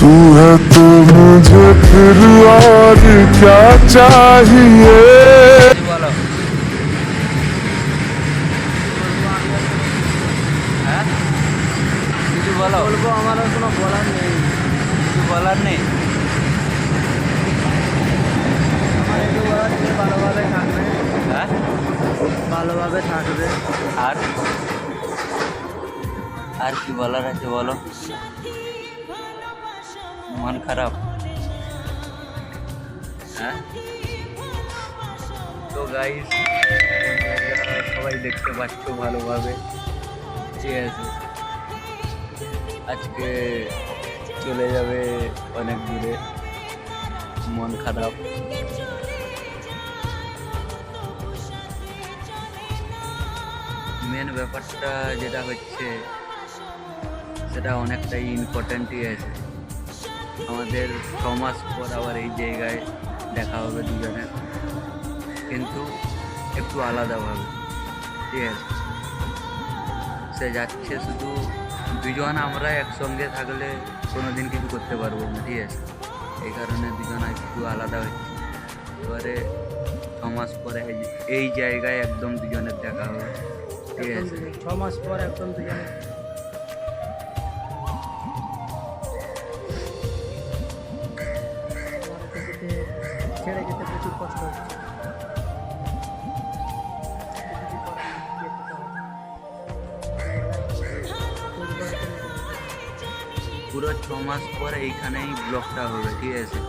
तू है तो मुझे फिर और क्या चाहिए। বলো হ্যাঁ কিছু বলো। বলবো আমার আর কোনো বলার নেই। কিছু বলার নেই। আমার একটু বলার ছিল ভালোভাবে থাকবে, হ্যাঁ ভালোভাবে থাকবে। আর আর কি বলার আছে বলো। মন খারাপ? হ্যাঁ তো গাইস সবাই দেখতে পাচ্ছ ভালোভাবে, ঠিক আছে। আজকে চলে যাবে অনেক দূরে, মন খারাপ। মেন ব্যাপারটা যেটা হচ্ছে সেটা অনেকটাই ইম্পর্ট্যান্টই আছে। আমাদের 6 মাস পর আবার এই জায়গায় দেখা হবে দুজনের, কিন্তু একটু আলাদাভাবে, ঠিক আছে। সে যাচ্ছে শুধু দুজন, আমরা একসঙ্গে থাকলে কোনো দিন কিছু করতে পারবো না, ঠিক আছে। এই কারণে দুজন একটু আলাদা হচ্ছে। এবারে 6 মাস পরে এই জায়গায় একদম দুজনের দেখা হবে, ঠিক আছে। 6 মাস পর একদম দুজনে। ছেড়ে যেতে প্রচুর কষ্ট হচ্ছে। পুরো 6 মাস পর এইখানেই ব্লগটা হবে, ঠিক আছে।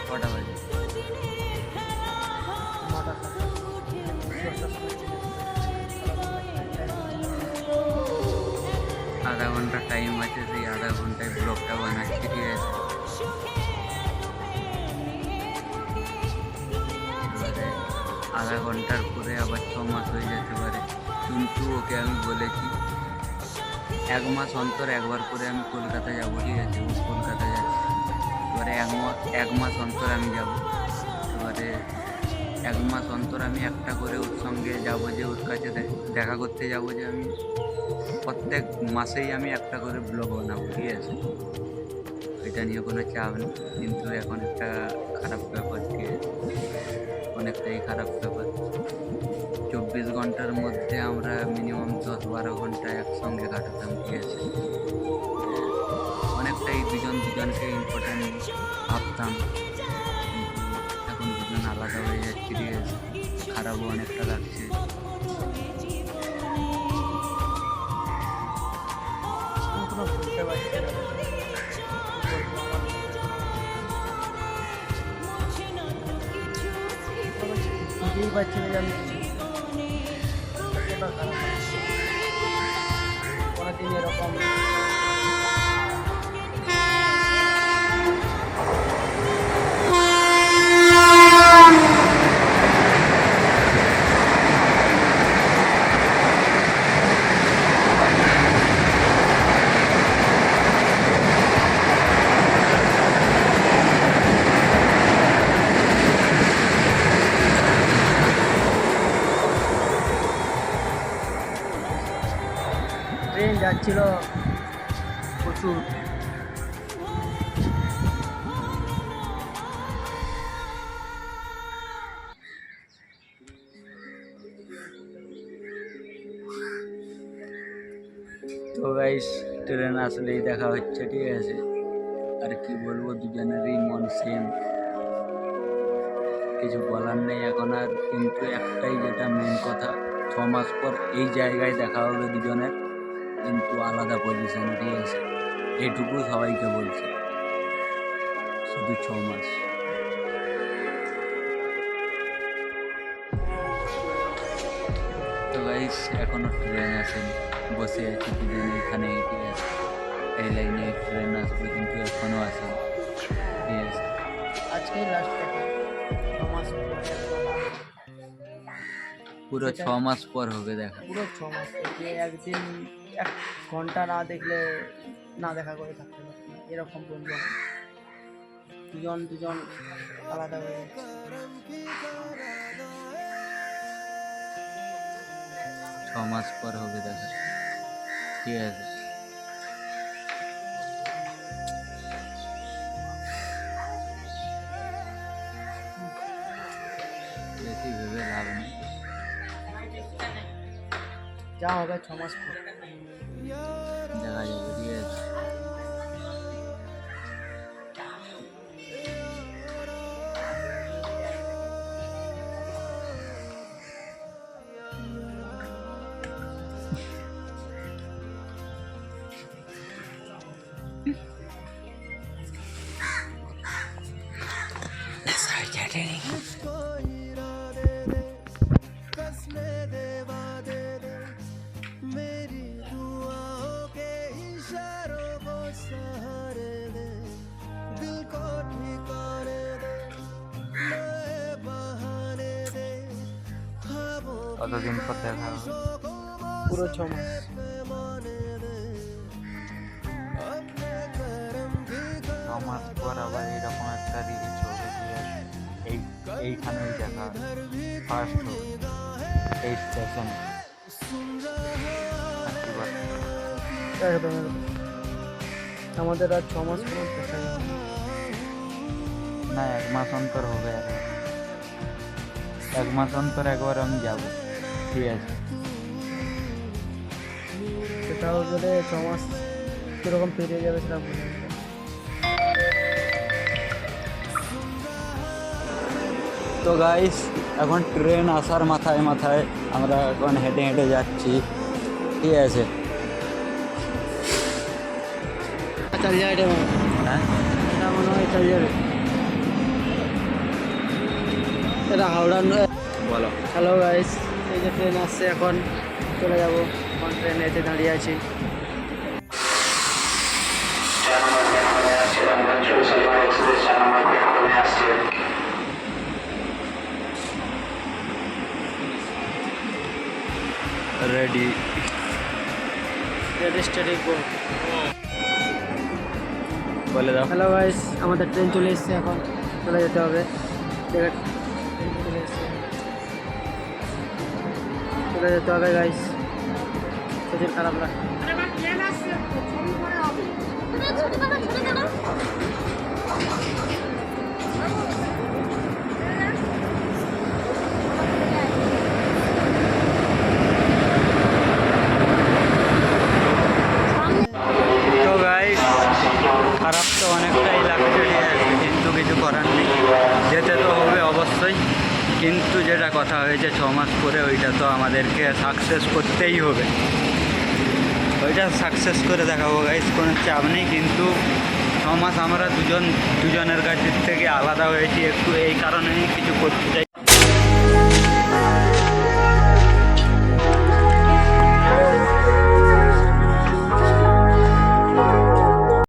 কটা বাজে? আধা ঘন্টা টাইম আছে, সেই আধা ঘন্টায় ব্লগটা বানাচ্ছি, ঠিক আছে। এবারে আধা ঘন্টার পরে আবার 6 মাস হয়ে যেতে পারে, কিন্তু ওকে আমি বলেছি 1 মাস অন্তর একবার করে আমি কলকাতা যাবো, ঠিক আছে। ও কলকাতা যাচ্ছে, এবারে 1 মাস অন্তর আমি যাব। এবারে 1 মাস অন্তর আমি একটা করে ওর সঙ্গে যাবো, যে ওর কাছে দেখা করতে যাব, যে আমি প্রত্যেক মাসেই আমি একটা করে ব্লগ বানাবো, ঠিক আছে। এটা নিয়ে কোনো চাপ নেই, কিন্তু এখন একটা খারাপ ব্যাপার, ঠিক আছে, অনেকটাই খারাপ ব্যাপার। 24 ঘন্টার মধ্যে আমরা মিনিমাম 10-12 ঘন্টা একসঙ্গে কাটাতাম, ঠিক আছে। অনেকটাই দুজনকে ইম্পর্ট্যান্ট ভাবতাম, কিন্তু এখন দুজন আলাদা হয়ে যাচ্ছে, ঠিক আছে। খারাপও অনেকটা লাগছে। আমি কোনো বুঝতে পারছি না। বুঝতেই পারছি না যে আমি কতটা খারাপ লাগছে। কোনোদিন এরকম ট্রেন যাচ্ছিল প্রচুর। তো গাইস ট্রেন আসলেই দেখা হচ্ছে, ঠিক আছে। আর কি বলবো, দুজনেরই মন সেম, কিছু বলার নেই এখন আর। কিন্তু একটাই যেটা মেন কথা, 6 মাস পর এই জায়গায় দেখা হবে দুজনের, কিন্তু আলাদা পজিশন, ঠিক আছে। এইটুকু সবাইকে বলছে, শুধু 6 মাস। তো গাইস এখনো ট্রেন আসেনি, বসে আছি দুজনে এখানে, ঠিক আছে। এই লাইনে ট্রেন আসবে, কিন্তু এখনো আসেনি, ঠিক আছে। আজকেই লাস্ট দেখা, 6 মাস পরে পুরো 6 মাস পর হবে দেখা। পুরো 6 মাস থেকে একদিন 1 ঘন্টা না দেখলে না দেখা করে থাকতে পারছি না, এরকম বলবো। দুজন আলাদা হয়ে যাচ্ছে। মাস পর হবে দেখা, ঠিক আছে? বেশি ভেবে লাভ নেই। যা হবে 6 মাস পর। দেখা যাবে, ঠিক আছে? কতদিন পর দেখা হবে? পুরো 6 মাস। 6 মাস পর আবার এরকম একটা রিলিজ হবে, ঠিক আছে? এইখানেই দেখা ফার্স্ট হবে, এই স্টেশনে। একদম একদম। আমাদের আর 6 মাস পর দেখা যাবে। না, 1 মাস অন্তর হবে। 1 মাস অন্তর একবার আমি যাব, ঠিক আছে? সেটাও যদি 6 মাস কীরকম পেরিয়ে যাবে সেটা বুঝে নেবে। তো গাইস, এখন ট্রেন আসার মাথায় মাথায় আমরা এখন হেঁটে হেঁটে যাচ্ছি, ঠিক আছে? চল যায় এটা হ্যাঁ, এটা মনে হয় চল যাবে। এটা হাওড়া। বলো। হ্যালো গাইস, এই যে ট্রেন আসছে, এখন চলে যাব। এখন ট্রেন এতে দাঁড়িয়ে আছি। Ready ready steady go. বলে দাও। হ্যালো গাইস, আমাদের ট্রেন চলে এসেছে, এখন চলে যেতে হবে। ট্রেন চলে এসেছে, চলে যেতে হবে গাইস। প্রচুর খারাপ লাগে। তো গাইস, খারাপ তো অনেকটাই লাগছে, ঠিক আছে? কিন্তু কিছু করার নেই, যেতে তো হবে অবশ্যই। কিন্তু যেটা কথা হয়েছে 6 মাস পরে, ওইটা তো আমাদেরকে সাকসেস করতেই হবে। ওইটা সাকসেস করে দেখাবো গাইস, কোনো চাপ নেই। কিন্তু 6 মাস আমরা দুজনের কাছ থেকে আলাদা হয়েছি একটু, এই কারণেই কিছু করতে চাই।